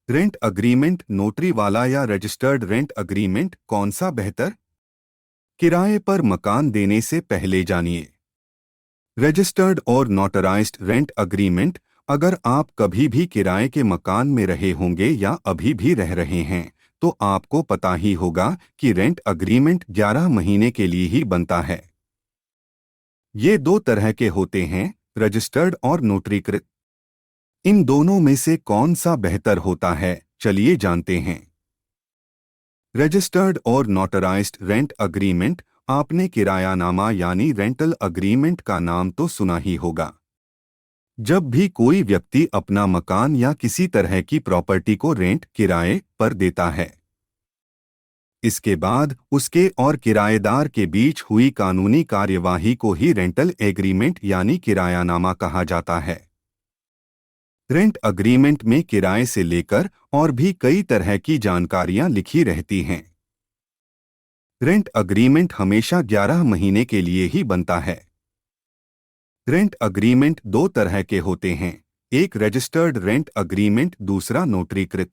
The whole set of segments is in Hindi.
रेंट अग्रीमेंट नोटरी वाला या रजिस्टर्ड रेंट अग्रीमेंट कौन सा बेहतर? किराए पर मकान देने से पहले जानिए। रजिस्टर्ड और नोटराइज्ड रेंट अग्रीमेंट। अगर आप कभी भी किराए के मकान में रहे होंगे या अभी भी रह रहे हैं तो आपको पता ही होगा कि रेंट अग्रीमेंट 11 महीने के लिए ही बनता है। ये दो तरह के होते हैं, रजिस्टर्ड और नोटरीकृत। इन दोनों में से कौन सा बेहतर होता है, चलिए जानते हैं। रजिस्टर्ड और नोटराइज्ड रेंट अग्रीमेंट। आपने किरायानामा यानी रेंटल अग्रीमेंट का नाम तो सुना ही होगा। जब भी कोई व्यक्ति अपना मकान या किसी तरह की प्रॉपर्टी को रेंट किराए पर देता है, इसके बाद उसके और किराएदार के बीच हुई कानूनी कार्यवाही को ही रेंटल एग्रीमेंट यानी किरायानामा कहा जाता है। रेंट अग्रीमेंट में किराए से लेकर और भी कई तरह की जानकारियां लिखी रहती हैं। रेंट अग्रीमेंट हमेशा 11 महीने के लिए ही बनता है। रेंट अग्रीमेंट दो तरह के होते हैं, एक रजिस्टर्ड रेंट अग्रीमेंट, दूसरा नोटरीकृत।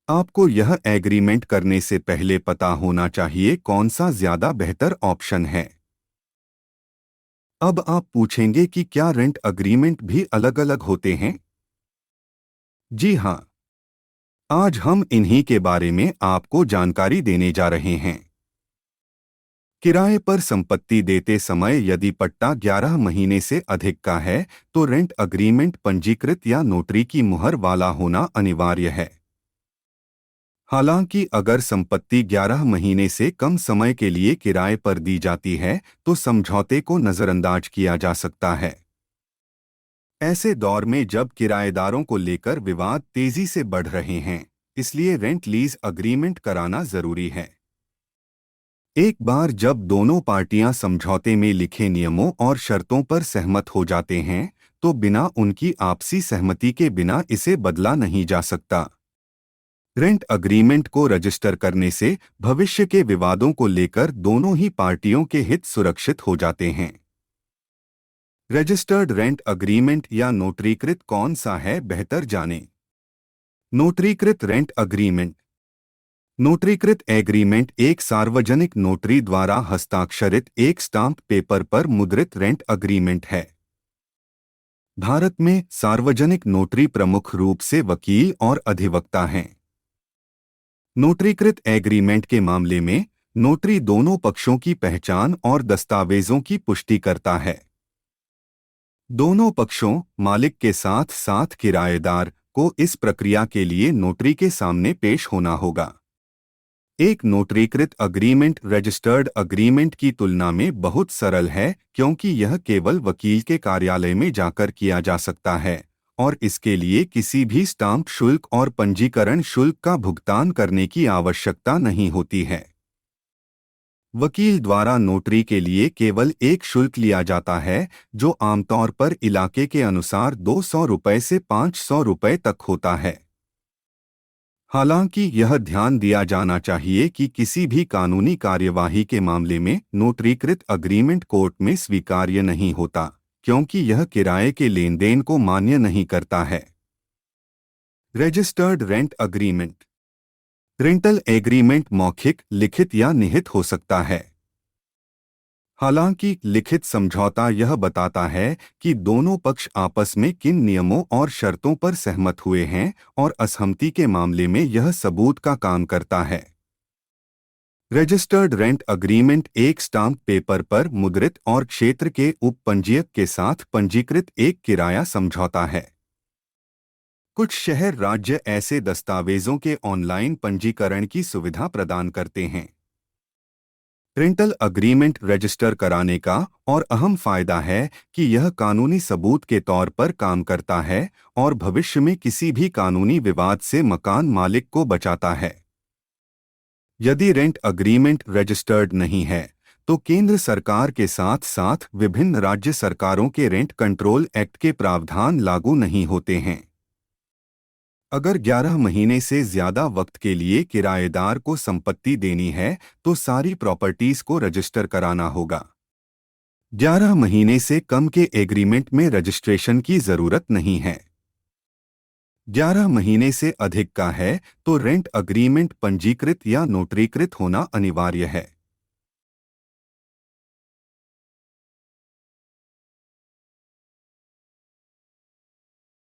आपको यह एग्रीमेंट करने से पहले पता होना चाहिए कौन सा ज्यादा बेहतर ऑप्शन है। अब आप पूछेंगे कि क्या रेंट अग्रीमेंट भी अलग अलग होते हैं? जी हाँ, आज हम इन्हीं के बारे में आपको जानकारी देने जा रहे हैं। किराए पर संपत्ति देते समय यदि पट्टा 11 महीने से अधिक का है तो रेंट अग्रीमेंट पंजीकृत या नोटरी की मुहर वाला होना अनिवार्य है। हालांकि अगर संपत्ति 11 महीने से कम समय के लिए किराए पर दी जाती है तो समझौते को नजरअंदाज किया जा सकता है। ऐसे दौर में जब किराएदारों को लेकर विवाद तेजी से बढ़ रहे हैं, इसलिए रेंट लीज अग्रीमेंट कराना जरूरी है। एक बार जब दोनों पार्टियां समझौते में लिखे नियमों और शर्तों पर सहमत हो जाते हैं तो बिना उनकी आपसी सहमति के बिना इसे बदला नहीं जा सकता। रेंट अग्रीमेंट को रजिस्टर करने से भविष्य के विवादों को लेकर दोनों ही पार्टियों के हित सुरक्षित हो जाते हैं। रजिस्टर्ड रेंट अग्रीमेंट या नोटरीकृत कौन सा है, बेहतर जानें। नोटरीकृत रेंट अग्रीमेंट। नोटरीकृत एग्रीमेंट एक सार्वजनिक नोटरी द्वारा हस्ताक्षरित एक स्टाम्प पेपर पर मुद्रित रेंट अग्रीमेंट है। भारत में सार्वजनिक नोटरी प्रमुख रूप से वकील और अधिवक्ता हैं। नोटरीकृत एग्रीमेंट के मामले में नोटरी दोनों पक्षों की पहचान और दस्तावेजों की पुष्टि करता है। दोनों पक्षों, मालिक के साथ साथ किराएदार को इस प्रक्रिया के लिए नोटरी के सामने पेश होना होगा। एक नोटरीकृत अग्रीमेंट रजिस्टर्ड अग्रीमेंट की तुलना में बहुत सरल है क्योंकि यह केवल वकील के कार्यालय में जाकर किया जा सकता है और इसके लिए किसी भी स्टाम्प शुल्क और पंजीकरण शुल्क का भुगतान करने की आवश्यकता नहीं होती है। वकील द्वारा नोटरी के लिए केवल एक शुल्क लिया जाता है जो आमतौर पर इलाके के अनुसार 200 रुपये से 500 रुपये तक होता है। हालांकि यह ध्यान दिया जाना चाहिए कि किसी भी कानूनी कार्यवाही के मामले में नोटरीकृत अग्रीमेंट कोर्ट में स्वीकार्य नहीं होता क्योंकि यह किराए के लेन देन को मान्य नहीं करता है। Registered rent agreement. Rental agreement मौखिक, लिखित या निहित हो सकता है। हालांकि लिखित समझौता यह बताता है कि दोनों पक्ष आपस में किन नियमों और शर्तों पर सहमत हुए हैं और असहमति के मामले में यह सबूत का काम करता है। रजिस्टर्ड रेंट अग्रीमेंट एक स्टाम्प पेपर पर मुद्रित और क्षेत्र के उपपंजीयक के साथ पंजीकृत एक किराया समझौता है। कुछ शहर राज्य ऐसे दस्तावेजों के ऑनलाइन पंजीकरण की सुविधा प्रदान करते हैं। रेंटल अग्रीमेंट रजिस्टर कराने का और अहम फायदा है कि यह कानूनी सबूत के तौर पर काम करता है और भविष्य में किसी भी कानूनी विवाद से मकान मालिक को बचाता है। यदि रेंट अग्रीमेंट रजिस्टर्ड नहीं है तो केंद्र सरकार के साथ साथ विभिन्न राज्य सरकारों के रेंट कंट्रोल एक्ट के प्रावधान लागू नहीं होते हैं। अगर 11 महीने से ज्यादा वक्त के लिए किराएदार को संपत्ति देनी है तो सारी प्रॉपर्टीज को रजिस्टर कराना होगा। 11 महीने से कम के एग्रीमेंट में रजिस्ट्रेशन की जरूरत नहीं है। 11 महीने से अधिक का है तो रेंट अग्रीमेंट पंजीकृत या नोटरीकृत होना अनिवार्य है।